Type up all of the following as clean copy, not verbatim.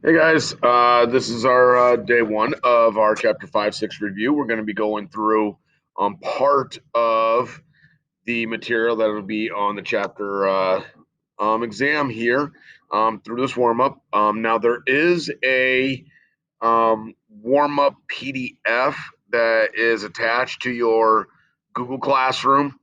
Hey guys, this is our day one of our chapter 5-6 review. We're going to be going through part of the material that will be on the chapter exam here through this warm up. Now, there is a warm up PDF that is attached to your Google Classroom.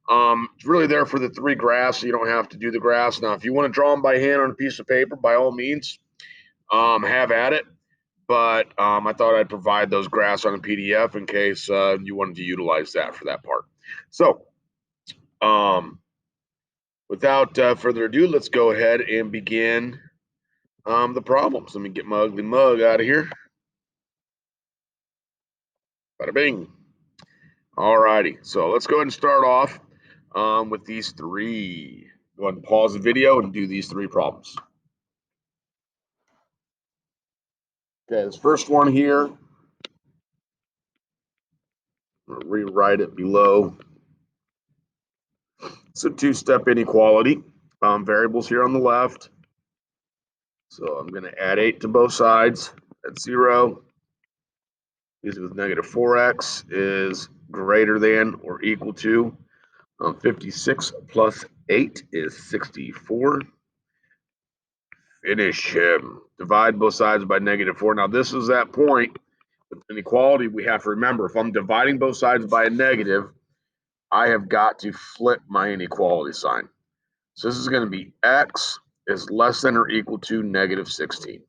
It's really there for the three graphs, so you don't have to do the graphs. Now, if you want to draw them by hand on a piece of paper, by all means, have at it. But I thought I'd provide those graphs on a PDF in case you wanted to utilize that for that part. So um, without further ado, let's go ahead and begin the problems. Let me get my ugly mug out of here. Bada bing. All righty, so let's go ahead and start off with these three. Go ahead and pause the video and do these three problems. Okay, this first one here, I'm going to rewrite it below. It's a two-step inequality. Variables here on the left. So I'm going to add 8 to both sides. That's 0. Easy with negative 4x is greater than or equal to 56 plus 8 is 64. Finish him. Divide both sides by negative 4. Now, this is that point with inequality we have to remember. If I'm dividing both sides by a negative, I have got to flip my inequality sign. So this is going to be x is less than or equal to negative 16.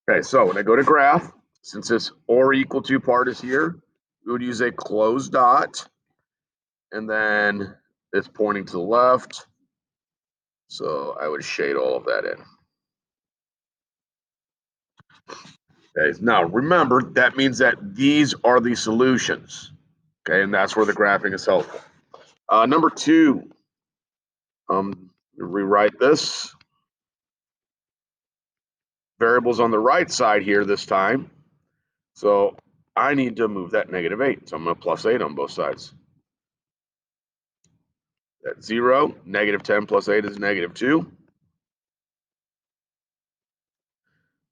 Okay, so when I go to graph, since this or equal to part is here, we would use a closed dot, and then it's pointing to the left. So I would shade all of that in. Okay, now remember, that means that these are the solutions. Okay, and that's where the graphing is helpful. Number two, rewrite this. Variables on the right side here this time. So I need to move that negative 8. So I'm going to plus 8 on both sides. That's 0. Negative 10 plus 8 is negative 2.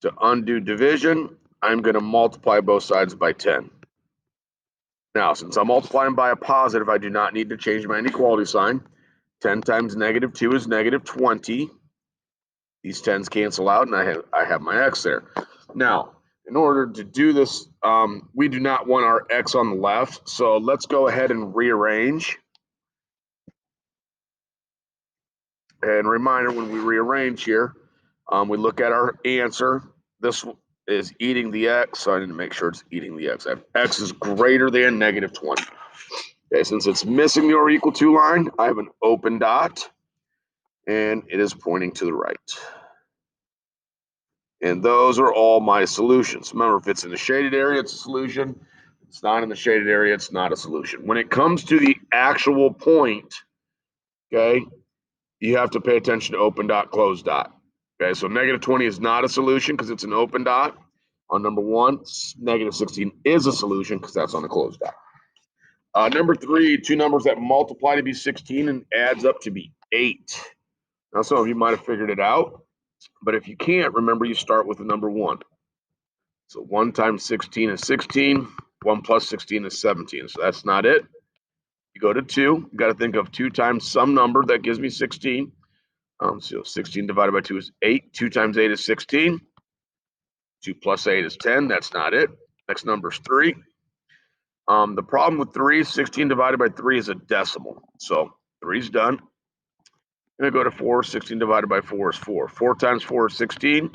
To undo division, I'm going to multiply both sides by 10. Now, since I'm multiplying by a positive, I do not need to change my inequality sign. 10 times negative 2 is negative 20. These 10s cancel out, and I have my x there. Now, in order to do this, we do not want our x on the left, so let's go ahead and rearrange. And reminder, when we rearrange here, we look at our answer. This is eating the x, so I need to make sure it's eating the x. X is greater than negative 20. Okay, since it's missing the or equal to line, I have an open dot, and it is pointing to the right. And those are all my solutions. Remember, if it's in the shaded area, it's a solution. If it's not in the shaded area, it's not a solution. When it comes to the actual point, okay, you have to pay attention to open dot, closed dot. Okay, so negative 20 is not a solution because it's an open dot. On number one, negative 16 is a solution because that's on a closed dot. Number three, two numbers that multiply to be 16 and adds up to be 8. Now, some of you might have figured it out, but if you can't, remember you start with the number 1. So 1 times 16 is 16. 1 plus 16 is 17. So that's not it. You go to 2. You got to think of 2 times some number that gives me 16. So 16 divided by 2 is 8. 2 times 8 is 16. 2 plus 8 is 10. That's not it. Next number is 3. The problem with 3, 16 divided by 3 is a decimal. So 3 is done. I'm going to go to 4. 16 divided by 4 is 4. 4 times 4 is 16.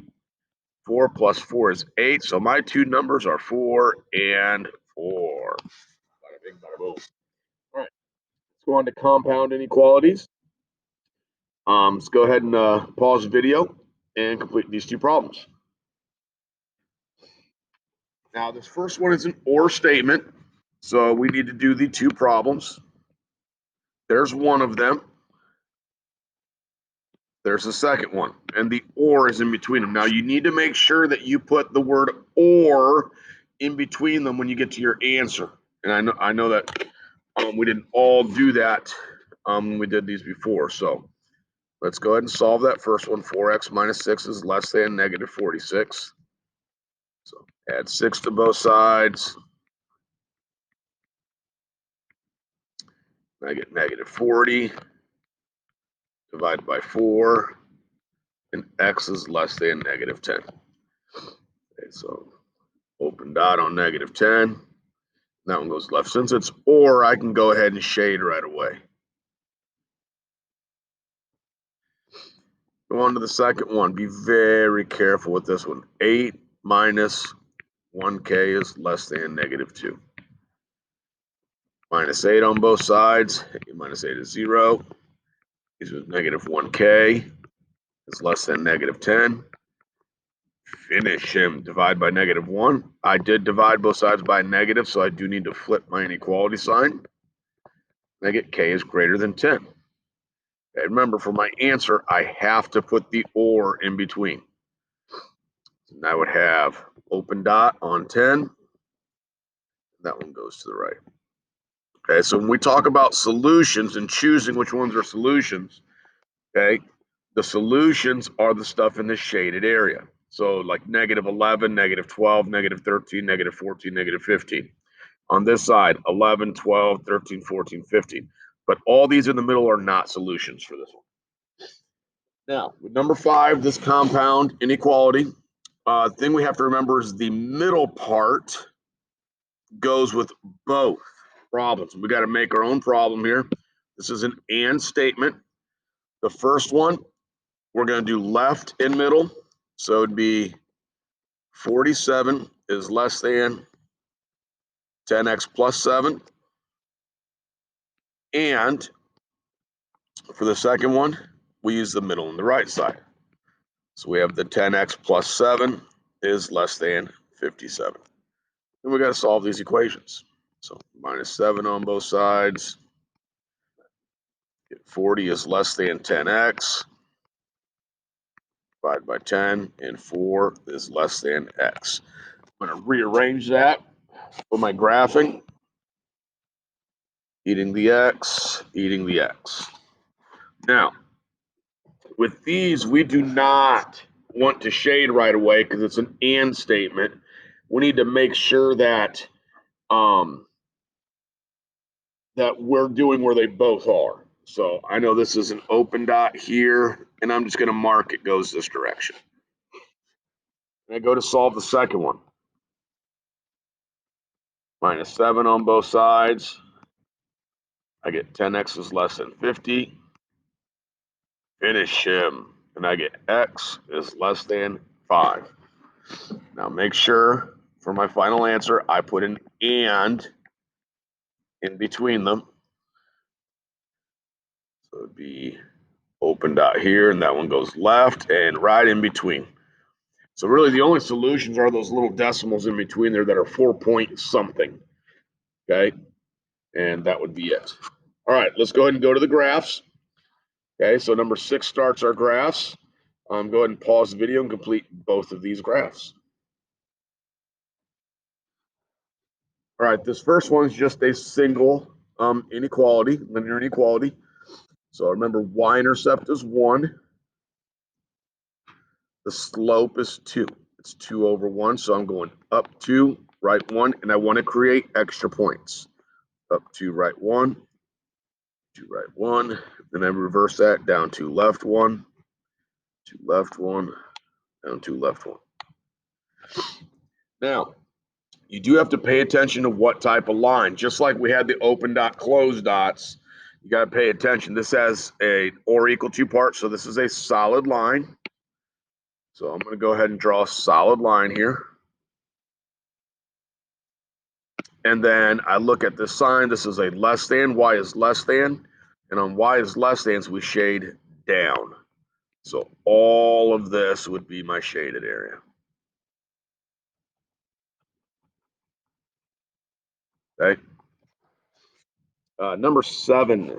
4 plus 4 is 8. So my two numbers are 4 and 4. Bada bing, bada boom. All right. Let's go on to compound inequalities. Let's go ahead and pause the video and complete these two problems. Now, this first one is an or statement. So we need to do the two problems. There's one of them. There's the second one, and the or is in between them. Now, you need to make sure that you put the word or in between them when you get to your answer. And I know that we didn't all do that when we did these before. So Let's go ahead and solve that first one. 4x minus 6 is less than negative 46. So add 6 to both sides. I get negative 40 divided by 4, and x is less than negative 10. Okay, so open dot on negative 10. That one goes left. Since it's or, I can go ahead and shade right away. Go on to the second one. Be very careful with this one. 8 minus 1k is less than negative 2. Minus 8 on both sides. Minus 8 is 0. This is negative 1k is less than negative 10. Finish him. Divide by negative 1. I did divide both sides by negative, so I do need to flip my inequality sign. I get k is greater than 10. Okay, remember, for my answer, I have to put the or in between. And I would have open dot on 10. That one goes to the right. Okay, so when we talk about solutions and choosing which ones are solutions, okay, the solutions are the stuff in the shaded area. So like negative 11, negative 12, negative 13, negative 14, negative 15. On this side, 11, 12, 13, 14, 15. But all these in the middle are not solutions for this one. Now, with number 5, this compound inequality, thing we have to remember is the middle part goes with both problems. We got to make our own problem here. This is an and statement. The first one, we're going to do left and middle. So it'd be 47 is less than 10x plus 7. And for the second one, we use the middle on the right side. So we have the 10x plus 7 is less than 57. And we got to solve these equations. So minus 7 on both sides. 40 is less than 10x. Divided by 10, and 4 is less than x. I'm going to rearrange that for my graphing. Eating the x, eating the x. Now, with these, we do not want to shade right away because it's an and statement. We need to make sure that that we're doing where they both are. So I know this is an open dot here, and I'm just going to mark it goes this direction. And I go to solve the second one. Minus 7 on both sides. I get 10x is less than 50. Finish him. And I get x is less than 5. Now make sure for my final answer, I put an and in between them. So it'd be open dot here, and that one goes left and right in between. So really the only solutions are those little decimals in between there that are 4 point something. Okay, and that would be it. All right, let's go ahead and go to the graphs. Okay, so number 6 starts our graphs. Go ahead and pause the video and complete both of these graphs. All right, this first one is just a single inequality, linear inequality. So remember, y-intercept is 1. The slope is 2. It's 2 over 1, so I'm going up 2, right 1, and I want to create extra points. Up 2, right 1, 2, right 1, then I reverse that down 2, left 1, 2, left 1, down 2, left 1. Now, you do have to pay attention to what type of line. Just like we had the open dot, closed dots, you got to pay attention. This has a or equal to part, so this is a solid line. So I'm going to go ahead and draw a solid line here. And then I look at this sign. This is a less than, y is less than. And on y is less than, so we shade down. So all of this would be my shaded area. Okay. Number 7.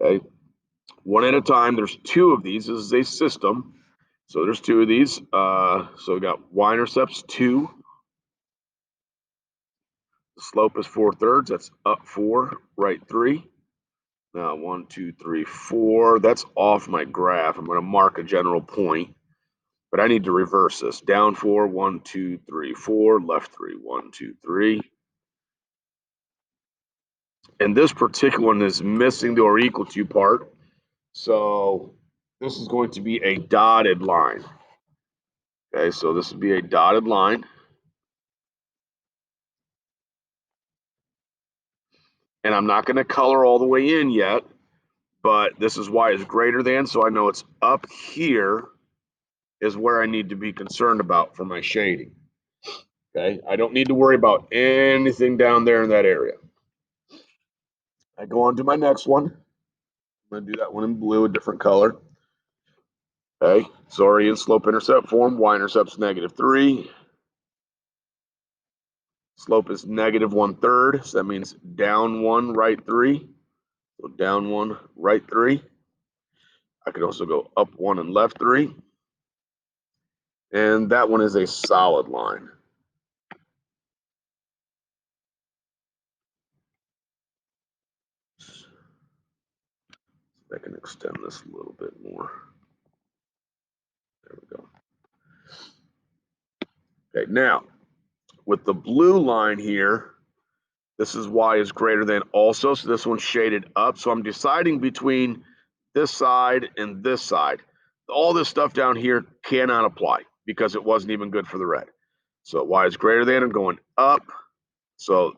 Okay. One at a time. There's 2 of these. This is a system. So there's 2 of these. So we got y-intercepts 2. The slope is 4/3. That's up 4, right 3. Now 1, 2, 3, 4. That's off my graph. I'm going to mark a general point, but I need to reverse this. Down 4, 1, 2, 3, 4. Left 3, 1, 2, 3. And this particular one is missing the or equal to part. So this is going to be a dotted line. Okay, so this would be a dotted line. And I'm not going to color all the way in yet, but this is y is greater than, so I know it's up here is where I need to be concerned about for my shading. Okay, I don't need to worry about anything down there in that area. I go on to my next one. I'm going to do that one in blue, a different color. Okay, it's already in slope-intercept form. Y-intercept's -3. Slope is -1/3, so that means down 1, right 3. So down 1, right 3. I could also go up 1 and left 3. And that one is a solid line. I can extend this a little bit more. There we go. Okay, now with the blue line here, this is y is greater than also, so this one's shaded up. So I'm deciding between this side and this side. All this stuff down here cannot apply because it wasn't even good for the red. So y is greater than, I'm going up. So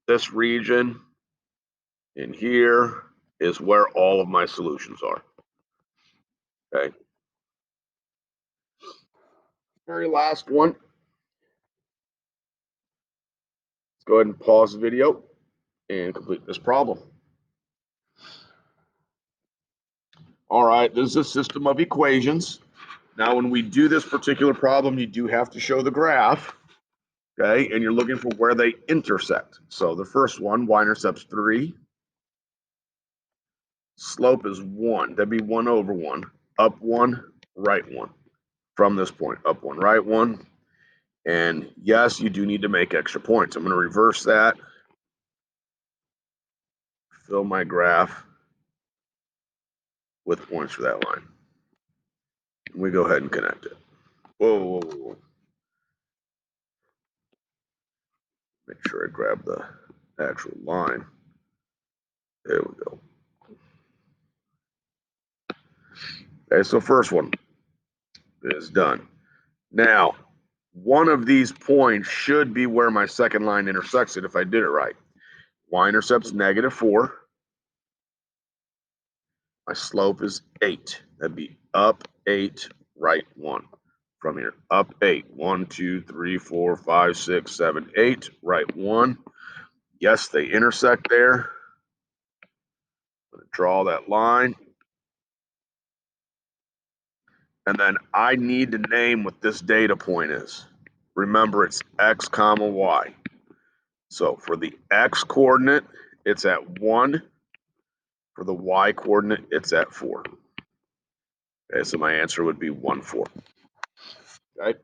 this region in here is where all of my solutions are. Okay. Very last one. Let's go ahead and pause the video and complete this problem. All right, this is a system of equations. Now, when we do this particular problem, you do have to show the graph, okay? And you're looking for where they intersect. So the first one, y-intercept's 3. Slope is 1. That'd be 1/1. Up 1, right 1. From this point, up 1, right 1. And yes, you do need to make extra points. I'm going to reverse that. Fill my graph with points for that line. And we go ahead and connect it. Whoa, whoa, whoa. Make sure I grab the actual line. There we go. Okay, so first one is done. Now, one of these points should be where my second line intersects it if I did it right. Y-intercept's -4. My slope is 8. That'd be up 8, right 1. From here, up 8. 1, 2, 3, 4, 5, 6, 7, 8, right 1. Yes, they intersect there. I'm going to draw that line. And then I need to name what this data point is. Remember, it's x comma y. So for the x coordinate, it's at 1. For the y coordinate, it's at 4. Okay, so my answer would be 1, 4. Okay.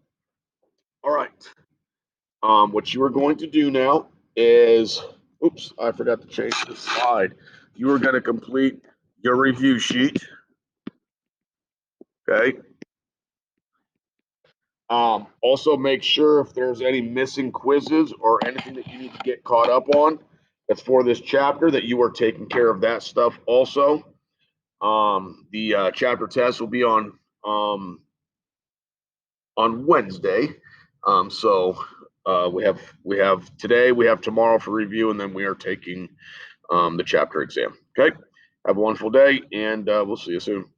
All right. What you are going to do now is, oops, I forgot to change the slide. You are going to complete your review sheet. Okay. Also, make sure if there's any missing quizzes or anything that you need to get caught up on that's for this chapter, that you are taking care of that stuff also. The chapter test will be on Wednesday. So we have today, we have tomorrow for review, and then we are taking the chapter exam. Okay. Have a wonderful day, and we'll see you soon.